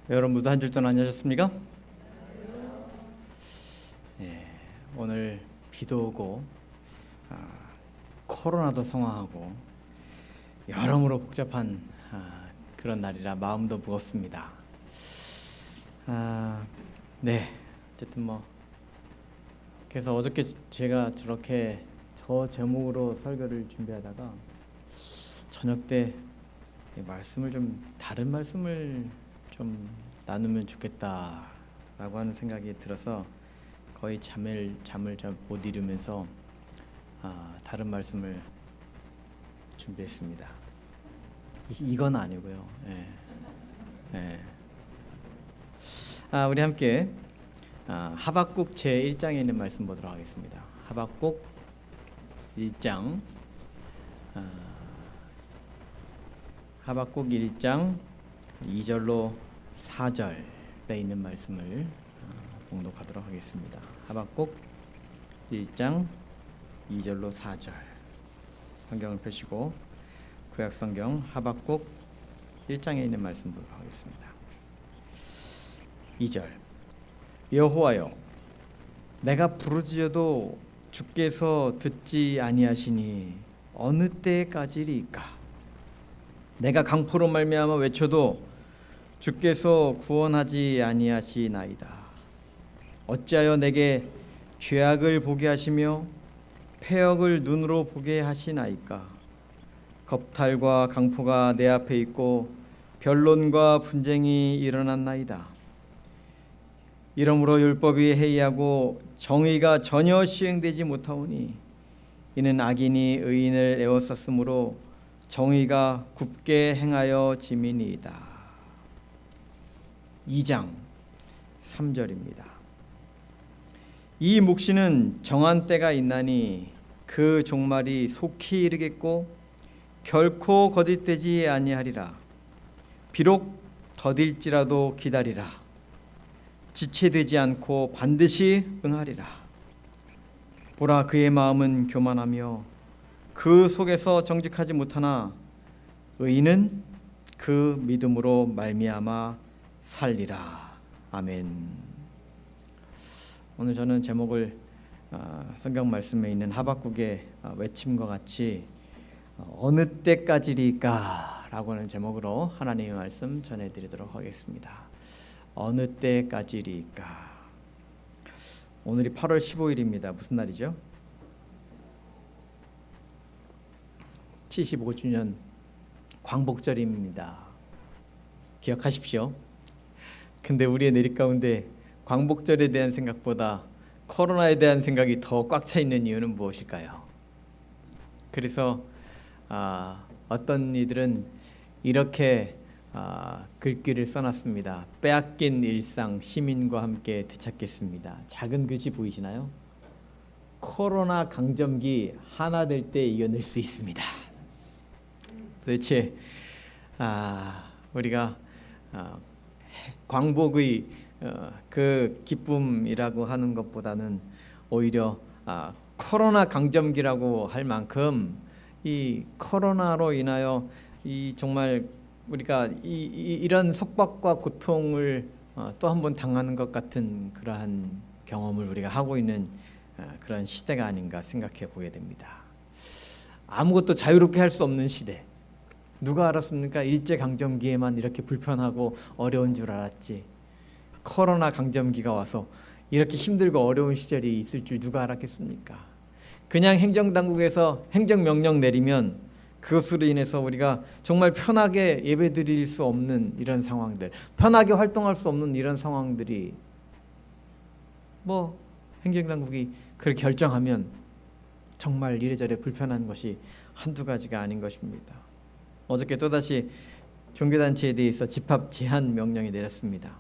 여러분 모두 한 주 동안 안녕하셨습니까? 오늘 비도 오고 코로나도 성황하고 여러모로 복잡한 그런 날이라 마음도 무겁습니다. 어쨌든 그래서 어저께 제가 저렇게 저 제목으로 설교를 준비하다가 저녁 때 말씀을 다른 말씀을 좀 나누면 좋겠다라고 하는 생각이 들어서 거의 잠을 잘 못 이루면서 다른 말씀을 준비했습니다. 이건 아니고요. 우리 함께 하박국 제1장에 있는 말씀 보도록 하겠습니다. 하박국 1장 하박국 1장 2절로 4절에 있는 말씀을 봉독하도록 하겠습니다. 하박국 1장 2절로 4절 성경을 펴시고 구약성경 하박국 1장에 있는 말씀 보도록 하겠습니다. 2절 여호와여 내가 부르짖어도 주께서 듣지 아니하시니 어느 때까지리까 내가 강포로 말미암아 외쳐도 주께서 구원하지 아니하시나이다. 어찌하여 내게 죄악을 보게 하시며 패역을 눈으로 보게 하시나이까. 겁탈과 강포가 내 앞에 있고 변론과 분쟁이 일어났나이다. 이러므로 율법이 해이하고 정의가 전혀 시행되지 못하오니 이는 악인이 의인을 에워쌌으므로 정의가 굽게 행하여 짐이니이다. 2장 3절입니다. 이 묵시는 정한 때가 있나니 그 종말이 속히 이르겠고 결코 거짓되지 아니하리라. 비록 더딜지라도 기다리라. 지체되지 않고 반드시 응하리라. 보라 그의 마음은 교만하며 그 속에서 정직하지 못하나 의인은 그 믿음으로 말미암아 살리라. 아멘. 오늘 저는 제목을 성경 말씀에 있는 하박국의 외침과 같이 어느 때까지리까 라고 하는 제목으로 하나님의 말씀 전해드리도록 하겠습니다. 어느 때까지리까. 오늘이 8월 15일입니다. 무슨 날이죠? 75주년 광복절입니다. 기억하십시오. 근데 우리의 내리 가운데 광복절에 대한 생각보다 코로나에 대한 생각이 더 꽉 차 있는 이유는 무엇일까요? 그래서 어떤 이들은 이렇게 글귀를 써놨습니다. 빼앗긴 일상 시민과 함께 되찾겠습니다. 작은 글씨 보이시나요? 코로나 강점기 하나 될 때 이겨낼 수 있습니다. 도대체 우리가 광복의 그 기쁨이라고 하는 것보다는 오히려 코로나 강점기라고 할 만큼 이 코로나로 인하여 이 정말 우리가 이런 속박과 고통을 또 한 번 당하는 것 같은 그러한 경험을 우리가 하고 있는 그런 시대가 아닌가 생각해 보게 됩니다. 아무것도 자유롭게 할 수 없는 시대. 누가 알았습니까? 일제강점기에만 이렇게 불편하고 어려운 줄 알았지. 코로나 강점기가 와서 이렇게 힘들고 어려운 시절이 있을 줄 누가 알았겠습니까? 그냥 행정당국에서 행정명령 내리면 그것으로 인해서 우리가 정말 편하게 예배드릴 수 없는 이런 상황들, 편하게 활동할 수 없는 이런 상황들이 행정당국이 그렇게 결정하면 정말 이래저래 불편한 것이 한두 가지가 아닌 것입니다. 어저께 또다시 종교단체에 대해서 집합 제한 명령이 내렸습니다.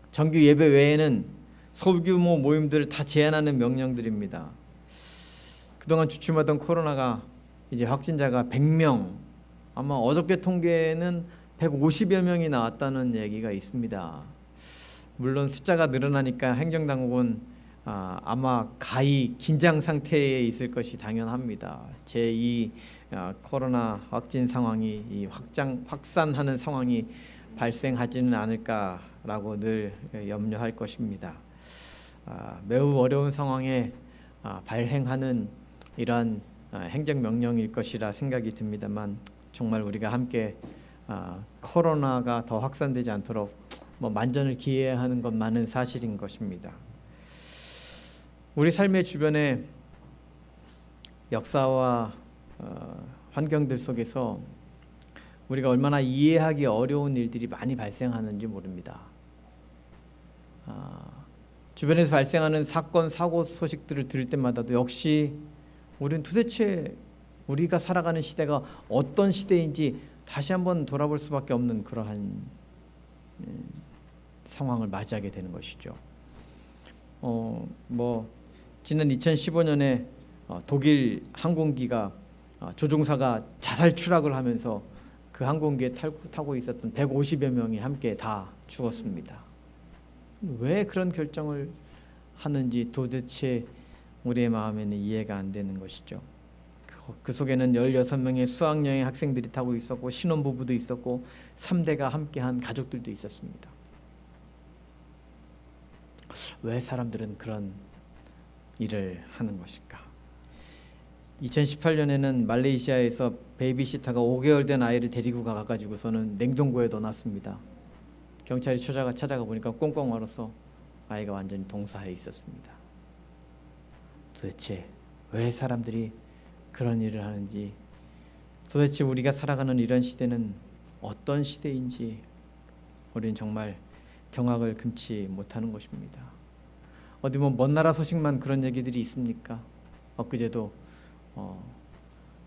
정규 예배 외에는 소규모 모임들을 다 제한하는 명령들입니다. 그동안 주춤하던 코로나가 이제 확진자가 100명, 아마 어저께 통계는 150여 명이 나왔다는 얘기가 있습니다. 물론 숫자가 늘어나니까 행정당국은 아마 가히 긴장 상태에 있을 것이 당연합니다. 제2 코로나 확진 상황이 확산하는 상황이 발생하지는 않을까라고 늘 염려할 것입니다. 매우 어려운 상황에 발행하는 이러한 행정명령일 것이라 생각이 듭니다만, 정말 우리가 함께 코로나가 더 확산되지 않도록 만전을 기해야 하는 것만은 사실인 것입니다. 우리 삶의 주변에 역사와 환경들 속에서 우리가 얼마나 이해하기 어려운 일들이 많이 발생하는지 모릅니다. 주변에서 발생하는 사건, 사고 소식들을 들을 때마다도 역시 우리는 도대체 우리가 살아가는 시대가 어떤 시대인지 다시 한번 돌아볼 수밖에 없는 그러한 상황을 맞이하게 되는 것이죠. 지난 2015년에 독일 항공기가 조종사가 자살 추락을 하면서 그 항공기에 타고 있었던 150여 명이 함께 다 죽었습니다. 왜 그런 결정을 하는지 도대체 우리의 마음에는 이해가 안 되는 것이죠. 그 속에는 16명의 수학여행 학생들이 타고 있었고, 신혼부부도 있었고, 3대가 함께한 가족들도 있었습니다. 왜 사람들은 그런 일을 하는 것일까? 2018년에는 말레이시아에서 베이비시터가 5개월 된 아이를 데리고 가가지고서는 냉동고에 넣어놨습니다. 경찰이 찾아가 보니까 꽁꽁 얼어서 아이가 완전히 동사해 있었습니다. 도대체 왜 사람들이 그런 일을 하는지, 도대체 우리가 살아가는 이런 시대는 어떤 시대인지 우리는 정말 경악을 금치 못하는 것입니다. 어디 먼 나라 소식만 그런 얘기들이 있습니까? 엊그제도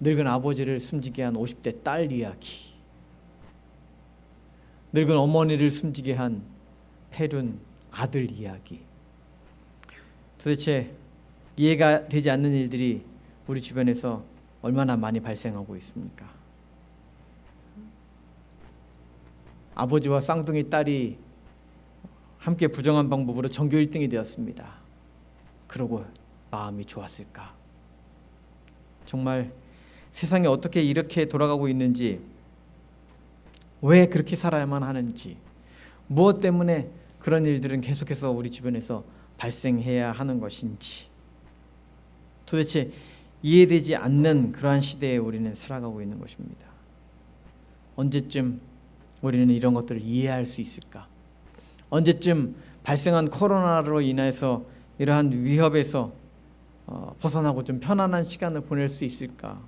늙은 아버지를 숨지게 한 50대 딸 이야기, 늙은 어머니를 숨지게 한 폐륜 아들 이야기. 도대체 이해가 되지 않는 일들이 우리 주변에서 얼마나 많이 발생하고 있습니까? 아버지와 쌍둥이 딸이 함께 부정한 방법으로 전교 1등이 되었습니다. 그러고 마음이 좋았을까? 정말 세상이 어떻게 이렇게 돌아가고 있는지, 왜 그렇게 살아야만 하는지, 무엇 때문에 그런 일들은 계속해서 우리 주변에서 발생해야 하는 것인지, 도대체 이해되지 않는 그러한 시대에 우리는 살아가고 있는 것입니다. 언제쯤 우리는 이런 것들을 이해할 수 있을까? 언제쯤 발생한 코로나로 인해서 이러한 위협에서 벗어나고 좀 편안한 시간을 보낼 수 있을까?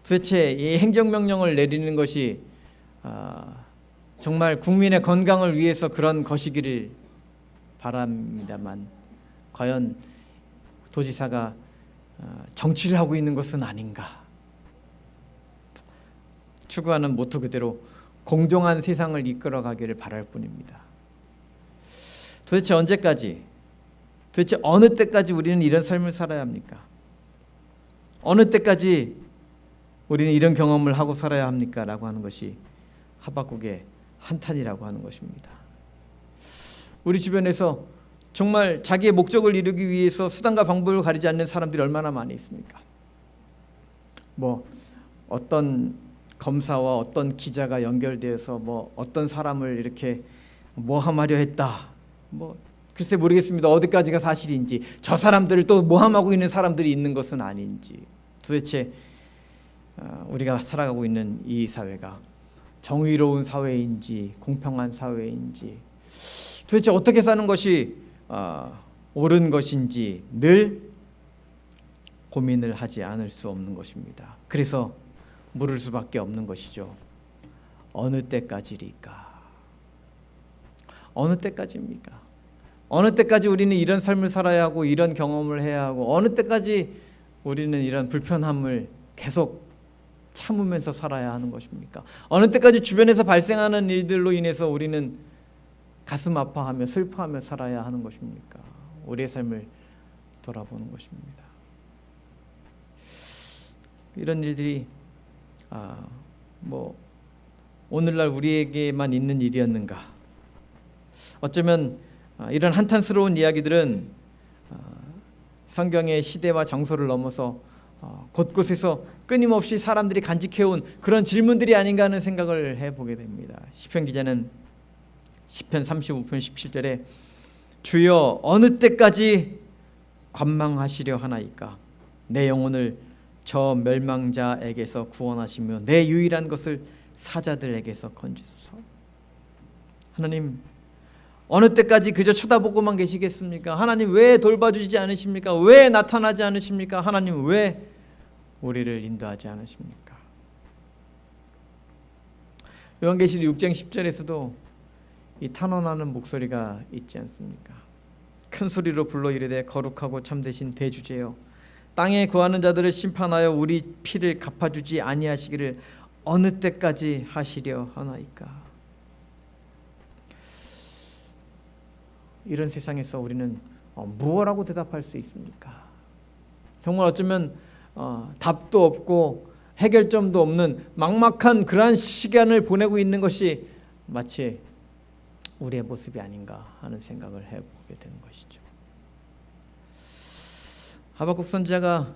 도대체 이 행정명령을 내리는 것이 정말 국민의 건강을 위해서 그런 것이기를 바랍니다만, 과연 도지사가 정치를 하고 있는 것은 아닌가? 추구하는 모토 그대로 공정한 세상을 이끌어가기를 바랄 뿐입니다. 도대체 언제까지, 도대체 어느 때까지 우리는 이런 삶을 살아야 합니까? 어느 때까지 우리는 이런 경험을 하고 살아야 합니까? 라고 하는 것이 하박국의 한탄이라고 하는 것입니다. 우리 주변에서 정말 자기의 목적을 이루기 위해서 수단과 방법을 가리지 않는 사람들이 얼마나 많이 있습니까? 어떤 검사와 어떤 기자가 연결되어서 어떤 사람을 이렇게 모함하려 했다, 글쎄 모르겠습니다. 어디까지가 사실인지, 저 사람들을 또 모함하고 있는 사람들이 있는 것은 아닌지, 도대체 우리가 살아가고 있는 이 사회가 정의로운 사회인지 공평한 사회인지, 도대체 어떻게 사는 것이 옳은 것인지 늘 고민을 하지 않을 수 없는 것입니다. 그래서 물을 수밖에 없는 것이죠. 어느 때까지일까? 어느 때까지입니까? 어느 때까지 우리는 이런 삶을 살아야 하고 이런 경험을 해야 하고, 어느 때까지 우리는 이런 불편함을 계속 참으면서 살아야 하는 것입니까? 어느 때까지 주변에서 발생하는 일들로 인해서 우리는 가슴 아파하며 슬퍼하며 살아야 하는 것입니까? 우리의 삶을 돌아보는 것입니다. 이런 일들이 오늘날 우리에게만 있는 일이었는가? 어쩌면 이런 한탄스러운 이야기들은 성경의 시대와 장소를 넘어서 곳곳에서 끊임없이 사람들이 간직해온 그런 질문들이 아닌가 하는 생각을 해보게 됩니다. 시편 기자는 시편 35편 17절에 주여 어느 때까지 관망하시려 하나이까 내 영혼을 저 멸망자에게서 구원하시며 내 유일한 것을 사자들에게서 건지소서. 하나님 어느 때까지 그저 쳐다보고만 계시겠습니까? 하나님 왜 돌봐주지 않으십니까? 왜 나타나지 않으십니까? 하나님 왜 우리를 인도하지 않으십니까? 요한계시록 6장 10절에서도 이 탄원하는 목소리가 있지 않습니까? 큰 소리로 불러 이르되 거룩하고 참되신 대주제여 땅에 구하는 자들을 심판하여 우리 피를 갚아주지 아니하시기를 어느 때까지 하시려 하나이까. 이런 세상에서 우리는 무엇라고 대답할 수 있습니까? 정말 어쩌면 답도 없고 해결점도 없는 막막한 그러한 시간을 보내고 있는 것이 마치 우리의 모습이 아닌가 하는 생각을 해보게 되는 것이죠. 하박국 선지자가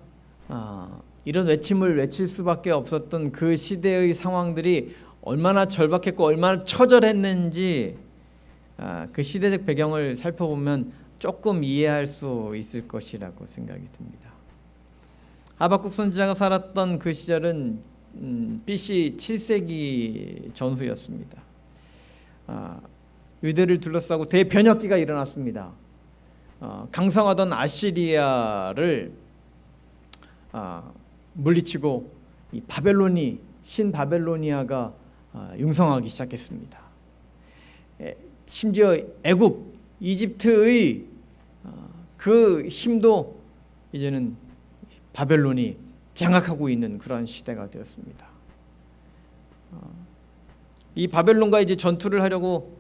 이런 외침을 외칠 수밖에 없었던 그 시대의 상황들이 얼마나 절박했고 얼마나 처절했는지 그 시대적 배경을 살펴보면 조금 이해할 수 있을 것이라고 생각이 듭니다. 하박국 선지자가 살았던 그 시절은 BC 7세기 전후였습니다. 유대를 둘러싸고 대변혁기가 일어났습니다. 강성하던 아시리아를 물리치고 이 바벨론이 신바벨로니아가 융성하기 시작했습니다. 심지어 애굽, 이집트의 그 힘도 이제는 바벨론이 장악하고 있는 그런 시대가 되었습니다. 이 바벨론과 이제 전투를 하려고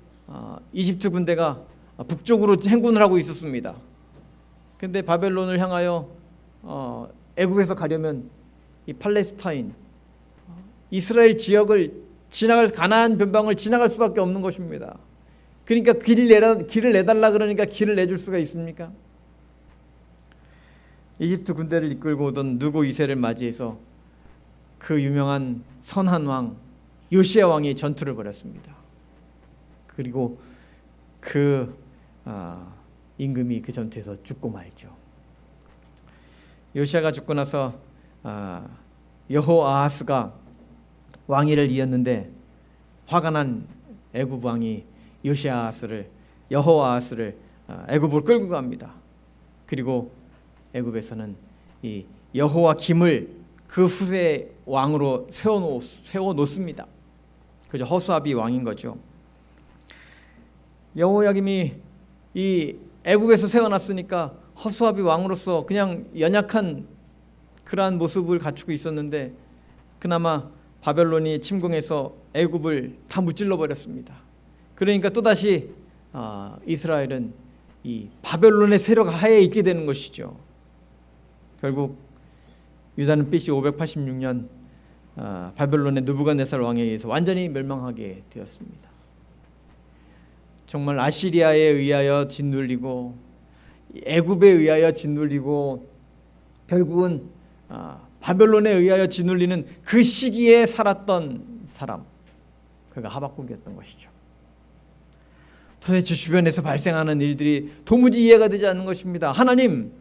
이집트 군대가 북쪽으로 행군을 하고 있었습니다. 근데 바벨론을 향하여 애국에서 가려면 이 팔레스타인, 이스라엘 지역을 지나갈 가나안 변방을 지나갈 수밖에 없는 것입니다. 그러니까 길을 내달라 그러니까 길을 내줄 수가 있습니까? 이집트 군대를 이끌고 오던 느고 2세를 맞이해서 그 유명한 선한 왕 요시야 왕이 전투를 벌였습니다. 그리고 그 임금이 그 전투에서 죽고 말죠. 요시야가 죽고 나서 여호아하스가 왕위를 이었는데 화가 난 애굽 왕이 여호아하스를 애굽으로 끌고 갑니다. 그리고 애굽에서는 이 여호와김을 그 후세 왕으로 세워 놓습니다. 그죠? 허수아비 왕인 거죠. 여호야김이 이 애굽에서 세워놨으니까 허수아비 왕으로서 그냥 연약한 그러한 모습을 갖추고 있었는데 그나마 바벨론이 침공해서 애굽을 다 무찔러 버렸습니다. 그러니까 또다시 이스라엘은 이 바벨론의 세력 하에 있게 되는 것이죠. 결국 유다는 BC 586년 바벨론의 느부갓네살 왕에 의해서 완전히 멸망하게 되었습니다. 정말 아시리아에 의하여 짓눌리고 애굽에 의하여 짓눌리고 결국은 바벨론에 의하여 짓눌리는 그 시기에 살았던 사람, 그가 하박국이었던 것이죠. 도대체 주변에서 발생하는 일들이 도무지 이해가 되지 않는 것입니다. 하나님,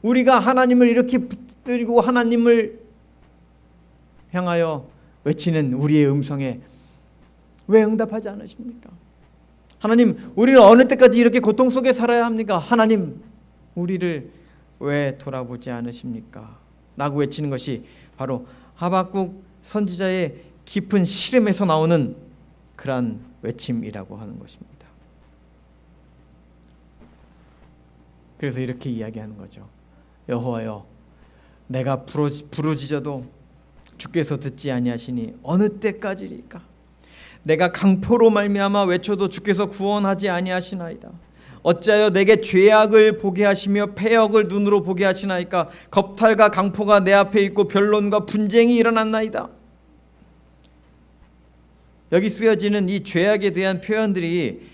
우리가 하나님을 이렇게 붙들고 하나님을 향하여 외치는 우리의 음성에 왜 응답하지 않으십니까? 하나님, 우리는 어느 때까지 이렇게 고통 속에 살아야 합니까? 하나님, 우리를 왜 돌아보지 않으십니까? 라고 외치는 것이 바로 하박국 선지자의 깊은 시름에서 나오는 그러한 외침이라고 하는 것입니다. 그래서 이렇게 이야기하는 거죠. 여호와여, 내가 부르짖어도 주께서 듣지 아니하시니 어느 때까지리까? 내가 강포로 말미암아 외쳐도 주께서 구원하지 아니하시나이다. 어찌하여 내게 죄악을 보게 하시며 패역을 눈으로 보게 하시나이까? 겁탈과 강포가 내 앞에 있고 변론과 분쟁이 일어났나이다. 여기 쓰여지는 이 죄악에 대한 표현들이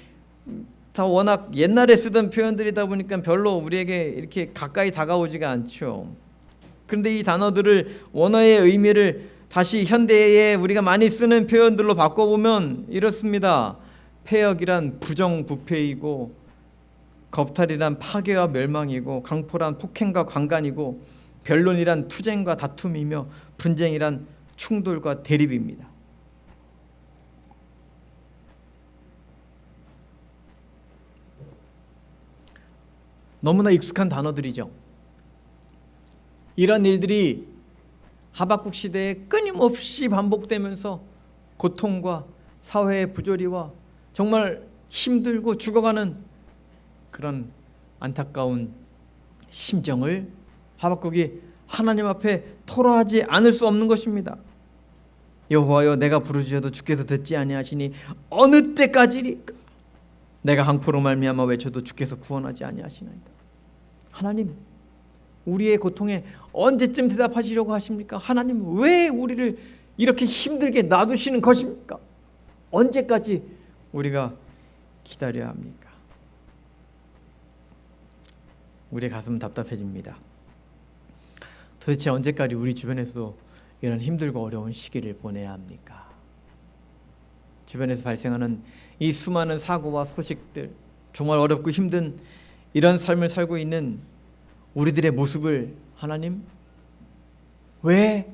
다 워낙 옛날에 쓰던 표현들이다 보니까 별로 우리에게 이렇게 가까이 다가오지가 않죠. 그런데 이 단어들을 원어의 의미를 다시 현대에 우리가 많이 쓰는 표현들로 바꿔보면 이렇습니다. 폐역이란 부정부패이고, 겁탈이란 파괴와 멸망이고, 강포란 폭행과 강간이고, 변론이란 투쟁과 다툼이며, 분쟁이란 충돌과 대립입니다. 너무나 익숙한 단어들이죠. 이런 일들이 하박국 시대에 끊임없이 반복되면서 고통과 사회의 부조리와 정말 힘들고 죽어가는 그런 안타까운 심정을 하박국이 하나님 앞에 토로하지 않을 수 없는 것입니다. 여호와여, 내가 부르짖어도 주께서 듣지 아니하시니 어느 때까지리까? 내가 항포로 말미암아 외쳐도 주께서 구원하지 아니하시나이다. 하나님, 우리의 고통에 언제쯤 대답하시려고 하십니까? 하나님, 왜 우리를 이렇게 힘들게 놔두시는 것입니까? 언제까지 우리가 기다려야 합니까? 우리의 가슴은 답답해집니다. 도대체 언제까지 우리 주변에서 이런 힘들고 어려운 시기를 보내야 합니까? 주변에서 발생하는 이 수많은 사고와 소식들, 정말 어렵고 힘든 이런 삶을 살고 있는 우리들의 모습을 하나님 왜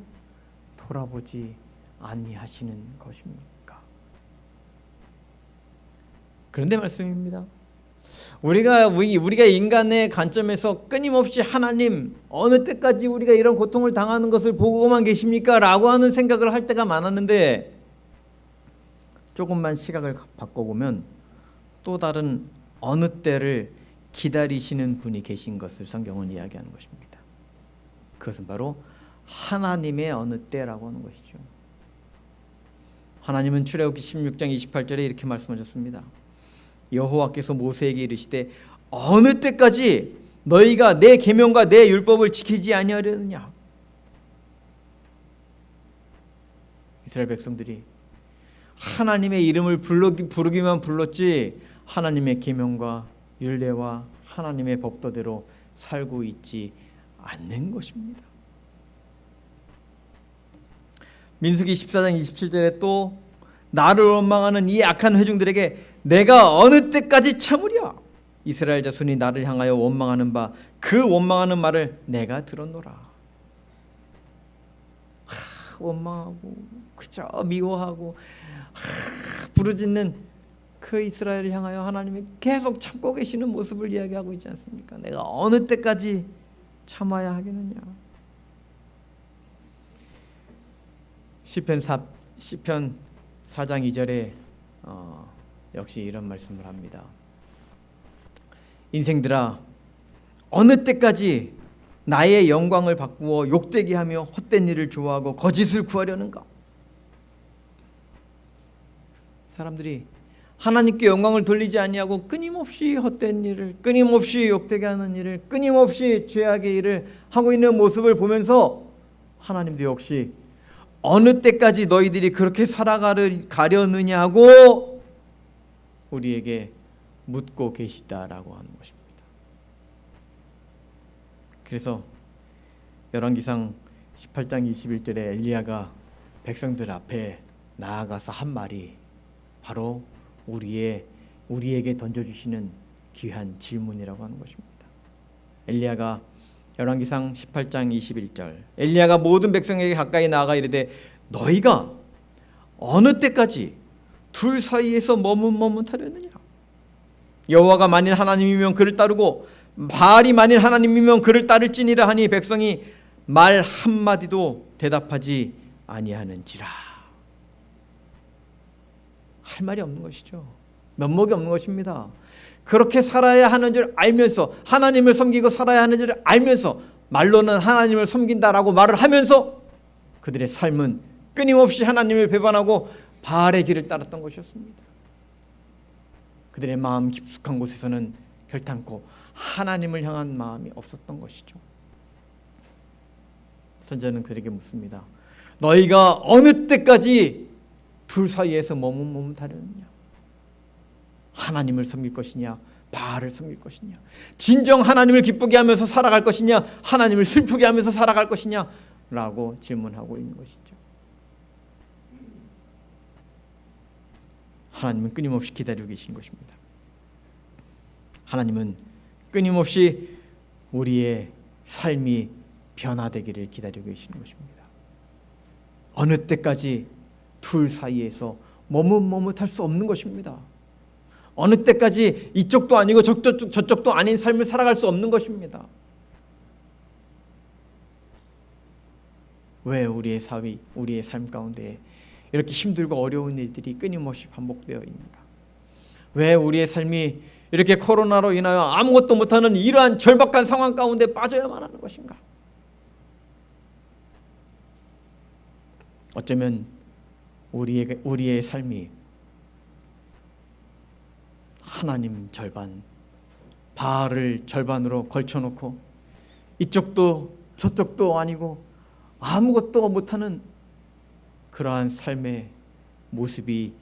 돌아보지 아니하시는 것입니까? 그런데 말씀입니다. 우리가 인간의 관점에서 끊임없이 하나님 어느 때까지 우리가 이런 고통을 당하는 것을 보고만 계십니까? 라고 하는 생각을 할 때가 많았는데, 조금만 시각을 바꿔보면 또 다른 어느 때를 기다리시는 분이 계신 것을 성경은 이야기하는 것입니다. 그것은 바로 하나님의 어느 때라고 하는 것이죠. 하나님은 출애굽기 16장 28절에 이렇게 말씀하셨습니다. 여호와께서 모세에게 이르시되 어느 때까지 너희가 내 계명과 내 율법을 지키지 아니하려느냐. 이스라엘 백성들이 하나님의 이름을 부르기만 불렀지 하나님의 계명과 율례와 하나님의 법도대로 살고 있지 않는 것입니다. 민수기 14장 27절에 또 나를 원망하는 이 악한 회중들에게 내가 어느 때까지 참으랴. 이스라엘 자손이 나를 향하여 원망하는 바 그 원망하는 말을 내가 들었노라. 원망하고 그저 미워하고 부르짖는 그 이스라엘을 향하여 하나님이 계속 참고 계시는 모습을 이야기하고 있지 않습니까? 내가 어느 때까지 참아야 하겠느냐. 시편 4장 2절에 역시 이런 말씀을 합니다. 인생들아, 어느 때까지 나의 영광을 바꾸어 욕되게 하며 헛된 일을 좋아하고 거짓을 구하려는가? 사람들이 하나님께 영광을 돌리지 아니하고 끊임없이 헛된 일을, 끊임없이 욕되게 하는 일을, 끊임없이 죄악의 일을 하고 있는 모습을 보면서 하나님도 역시 어느 때까지 너희들이 그렇게 살아가려느냐고 우리에게 묻고 계시다라고 하는 것입니다. 그래서 열왕기상 18장 21절에 엘리야가 백성들 앞에 나아가서 한 말이 바로 우리에게 던져주시는 귀한 질문이라고 하는 것입니다. 엘리야가 열왕기상 18장 21절, 엘리야가 모든 백성에게 가까이 나아가 이르되 너희가 어느 때까지 둘 사이에서 머뭇머뭇하려느냐? 여호와가 만일 하나님이면 그를 따르고 바알이 만일 하나님이면 그를 따를지니라 하니 백성이 말 한마디도 대답하지 아니하는지라. 할 말이 없는 것이죠. 면목이 없는 것입니다. 그렇게 살아야 하는 줄 알면서, 하나님을 섬기고 살아야 하는 줄 알면서 말로는 하나님을 섬긴다라고 말을 하면서 그들의 삶은 끊임없이 하나님을 배반하고 바알의 길을 따랐던 것이었습니다. 그들의 마음 깊숙한 곳에서는 결탄코 하나님을 향한 마음이 없었던 것이죠. 선지자는 그들에게 묻습니다. 너희가 어느 때까지 둘 사이에서 머뭇머뭇하려느냐? 하나님을 섬길 것이냐, 바알을 섬길 것이냐, 진정 하나님을 기쁘게 하면서 살아갈 것이냐, 하나님을 슬프게 하면서 살아갈 것이냐 라고 질문하고 있는 것이죠. 하나님은 끊임없이 기다리고 계신 것입니다. 하나님은 끊임없이 우리의 삶이 변화되기를 기다리고 계시는 것입니다. 어느 때까지 둘 사이에서 머뭇머뭇할 수 없는 것입니다. 어느 때까지 이쪽도 아니고 저쪽도 아닌 삶을 살아갈 수 없는 것입니다. 왜 우리의 삶 가운데 이렇게 힘들고 어려운 일들이 끊임없이 반복되어 있는가? 왜 우리의 삶이 이렇게 코로나로 인하여 아무것도 못하는 이러한 절박한 상황 가운데 빠져야만 하는 것인가? 어쩌면 우리의 삶이 하나님 절반, 바알을 절반으로 걸쳐놓고 이쪽도 저쪽도 아니고 아무것도 못하는 그러한 삶의 모습이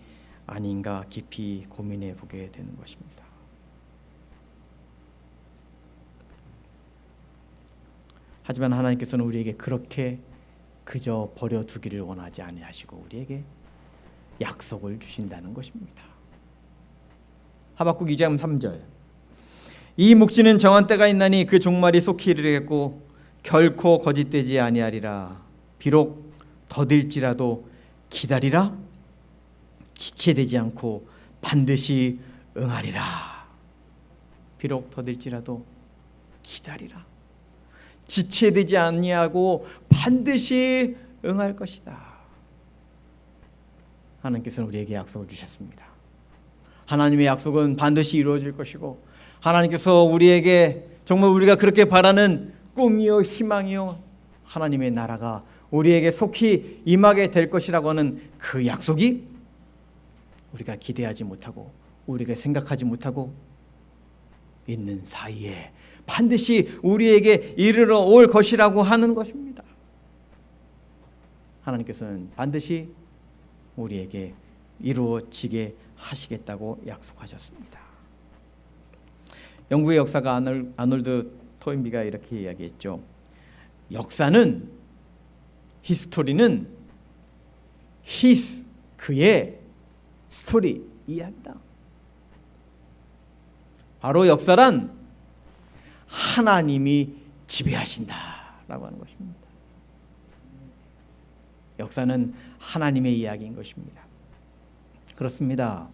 아닌가 깊이 고민해 보게 되는 것입니다. 하지만 하나님께서는 우리에게 그렇게 그저 버려두기를 원하지 아니하시고 우리에게 약속을 주신다는 것입니다. 하박국 2장 3절, 이 묵시는 정한 때가 있나니 그 종말이 속히 이르겠고 결코 거짓되지 아니하리라. 비록 더딜지라도 기다리라. 지체되지 않고 반드시 응하리라. 비록 더딜지라도 기다리라. 지체되지 아니하고 반드시 응할 것이다. 하나님께서는 우리에게 약속을 주셨습니다. 하나님의 약속은 반드시 이루어질 것이고 하나님께서 우리에게 정말 우리가 그렇게 바라는 꿈이요 희망이요 하나님의 나라가 우리에게 속히 임하게 될 것이라고 하는 그 약속이 우리가 기대하지 못하고 우리가 생각하지 못하고 있는 사이에 반드시 우리에게 이르러 올 것이라고 하는 것입니다. 하나님께서는 반드시 우리에게 이루어지게 하시겠다고 약속하셨습니다. 영국의 역사가 아놀드 토인비가 이렇게 이야기했죠. 역사는 히스토리는 그의 스토리 이야기다. 바로 역사란 하나님이 지배하신다라고 하는 것입니다. 역사는 하나님의 이야기인 것입니다. 그렇습니다.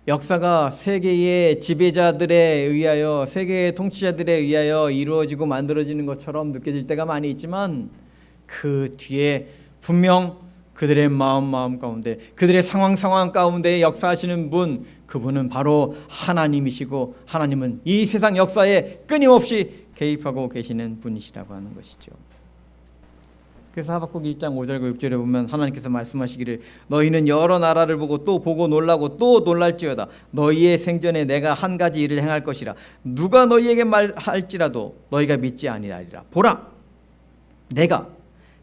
역사가 세계의 지배자들에 의하여 세계의 통치자들에 의하여 이루어지고 만들어지는 것처럼 느껴질 때가 많이 있지만 그 뒤에 분명 그들의 마음 가운데 그들의 상황 가운데 역사하시는 분, 그분은 바로 하나님이시고 하나님은 이 세상 역사에 끊임없이 개입하고 계시는 분이시라고 하는 것이죠. 그래서 하박국 1장 5절과 6절에 보면 하나님께서 말씀하시기를 너희는 여러 나라를 보고 또 보고 놀라고 또 놀랄지어다. 너희의 생전에 내가 한 가지 일을 행할 것이라. 누가 너희에게 말할지라도 너희가 믿지 아니하리라. 보라, 내가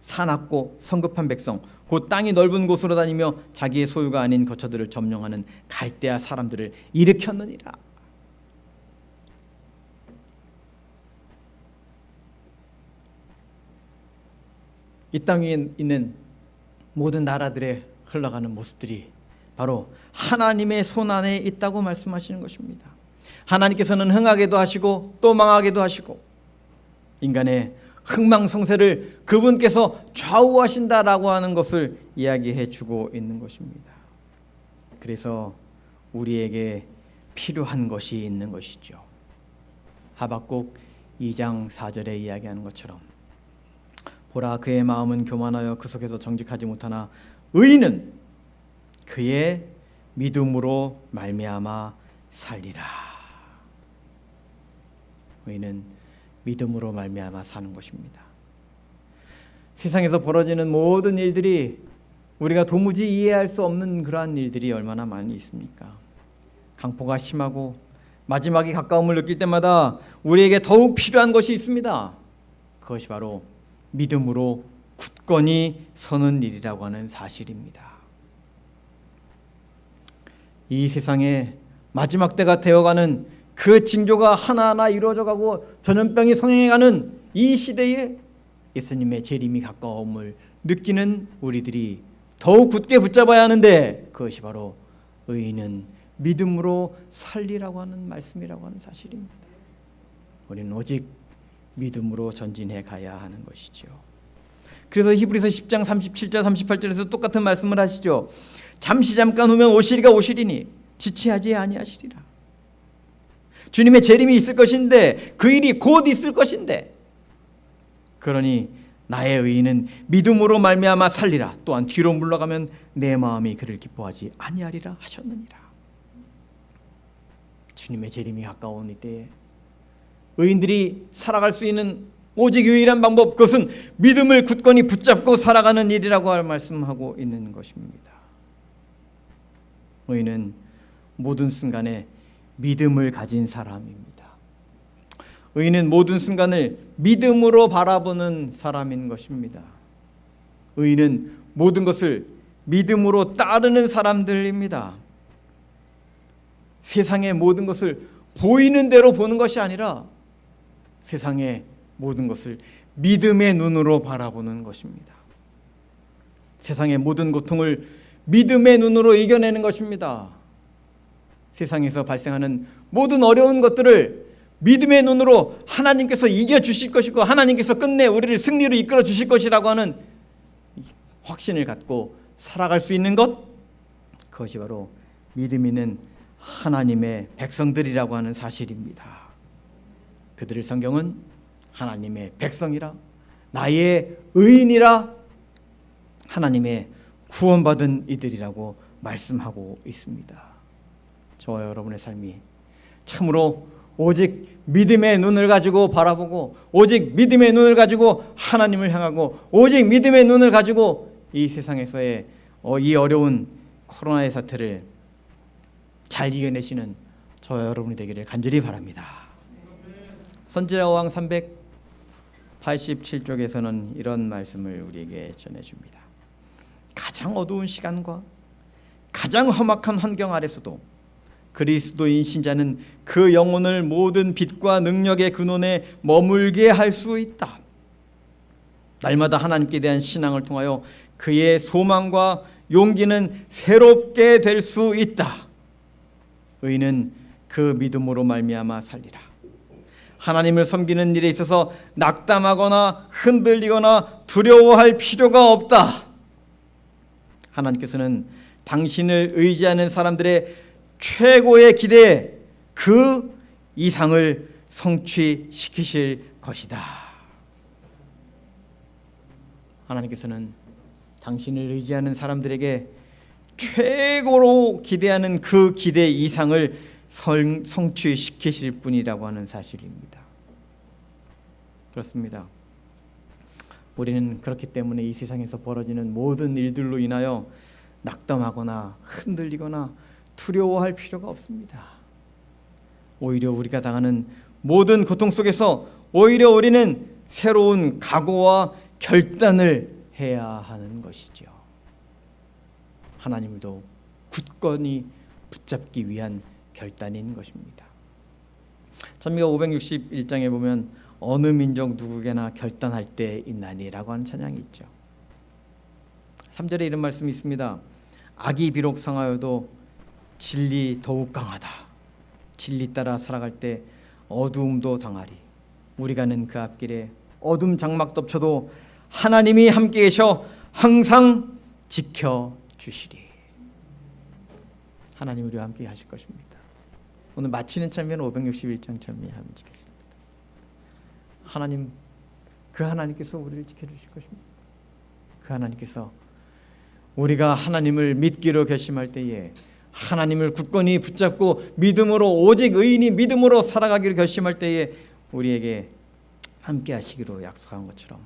사납고 성급한 백성 곧 땅이 넓은 곳으로 다니며 자기의 소유가 아닌 거처들을 점령하는 갈대아 사람들을 일으켰느니라. 이 땅 위에 있는 모든 나라들의 흘러가는 모습들이 바로 하나님의 손 안에 있다고 말씀하시는 것입니다. 하나님께서는 흥하게도 하시고 또 망하게도 하시고 인간의 흥망성쇠를 그분께서 좌우하신다라고 하는 것을 이야기해 주고 있는 것입니다. 그래서 우리에게 필요한 것이 있는 것이죠. 하박국 2장 4절에 이야기하는 것처럼 보라, 그의 마음은 교만하여 그 속에서 정직하지 못하나 의인은 그의 믿음으로 말미암아 살리라. 의인은 믿음으로 말미암아 사는 것입니다. 세상에서 벌어지는 모든 일들이 우리가 도무지 이해할 수 없는 그러한 일들이 얼마나 많이 있습니까? 강포가 심하고 마지막이 가까움을 느낄 때마다 우리에게 더욱 필요한 것이 있습니다. 그것이 바로 믿음으로 굳건히 서는 일이라고 하는 사실입니다. 이 세상에 마지막 때가 되어가는 그 징조가 하나하나 이루어져 가고 전염병이 성행해가는 이 시대에 예수님의 재림이 가까움을 느끼는 우리들이 더욱 굳게 붙잡아야 하는데, 그것이 바로 의인은 믿음으로 살리라고 하는 말씀이라고 하는 사실입니다. 우리는 오직 믿음으로 전진해 가야 하는 것이죠. 그래서 히브리서 10장 37절 38절에서 똑같은 말씀을 하시죠. 잠시 잠깐 후면 오시리가 오시리니 지체하지 아니하시리라. 주님의 재림이 있을 것인데, 그 일이 곧 있을 것인데, 그러니 나의 의인은 믿음으로 말미암아 살리라. 또한 뒤로 물러가면 내 마음이 그를 기뻐하지 아니하리라 하셨느니라. 주님의 재림이 가까운 이때에 의인들이 살아갈 수 있는 오직 유일한 방법, 그것은 믿음을 굳건히 붙잡고 살아가는 일이라고 말씀하고 있는 것입니다. 의인은 모든 순간에 믿음을 가진 사람입니다. 의인은 모든 순간을 믿음으로 바라보는 사람인 것입니다. 의인은 모든 것을 믿음으로 따르는 사람들입니다. 세상의 모든 것을 보이는 대로 보는 것이 아니라 세상의 모든 것을 믿음의 눈으로 바라보는 것입니다. 세상의 모든 고통을 믿음의 눈으로 이겨내는 것입니다. 세상에서 발생하는 모든 어려운 것들을 믿음의 눈으로 하나님께서 이겨주실 것이고 하나님께서 끝내 우리를 승리로 이끌어 주실 것이라고 하는 확신을 갖고 살아갈 수 있는 것, 그것이 바로 믿음 있는 하나님의 백성들이라고 하는 사실입니다. 그들을 성경은 하나님의 백성이라, 나의 의인이라, 하나님의 구원받은 이들이라고 말씀하고 있습니다. 저와 여러분의 삶이 참으로 오직 믿음의 눈을 가지고 바라보고, 오직 믿음의 눈을 가지고 하나님을 향하고, 오직 믿음의 눈을 가지고 이 세상에서의 이 어려운 코로나의 사태를 잘 이겨내시는 저와 여러분이 되기를 간절히 바랍니다. 선지자왕 387쪽에서는 이런 말씀을 우리에게 전해줍니다. 가장 어두운 시간과 가장 험악한 환경 아래서도 그리스도인 신자는 그 영혼을 모든 빛과 능력의 근원에 머물게 할 수 있다. 날마다 하나님께 대한 신앙을 통하여 그의 소망과 용기는 새롭게 될 수 있다. 의인은 그 믿음으로 말미암아 살리라. 하나님을 섬기는 일에 있어서 낙담하거나 흔들리거나 두려워할 필요가 없다. 하나님께서는 당신을 의지하는 사람들의 최고의 기대에 그 이상을 성취시키실 것이다. 하나님께서는 당신을 의지하는 사람들에게 최고로 기대하는 그 기대 이상을 성취시키실 분이라고 하는 사실입니다. 그렇습니다. 우리는 그렇기 때문에 이 세상에서 벌어지는 모든 일들로 인하여 낙담하거나 흔들리거나 두려워할 필요가 없습니다. 오히려 우리가 당하는 모든 고통 속에서 오히려 우리는 새로운 각오와 결단을 해야 하는 것이죠. 하나님을 더욱 굳건히 붙잡기 위한 결단인 것입니다. 찬미가 561장에 보면 어느 민족 누구에게나 결단할 때 있나니라고 하는 찬양이 있죠. 3절에 이런 말씀이 있습니다. 악이 비록 상하여도 진리 더욱 강하다. 진리 따라 살아갈 때 어두움도 당하리. 우리 가는 그 앞길에 어둠 장막 덮쳐도 하나님이 함께 계셔 항상 지켜주시리. 하나님 우리와 함께 하실 것입니다. 오늘 마치는 찬미는 561장 찬미 하면 지겠습니다. 하나님, 그 하나님께서 우리를 지켜주실 것입니다. 그 하나님께서 우리가 하나님을 믿기로 결심할 때에 하나님을 굳건히 붙잡고 믿음으로 오직 의인이 믿음으로 살아가기로 결심할 때에 우리에게 함께 하시기로 약속한 것처럼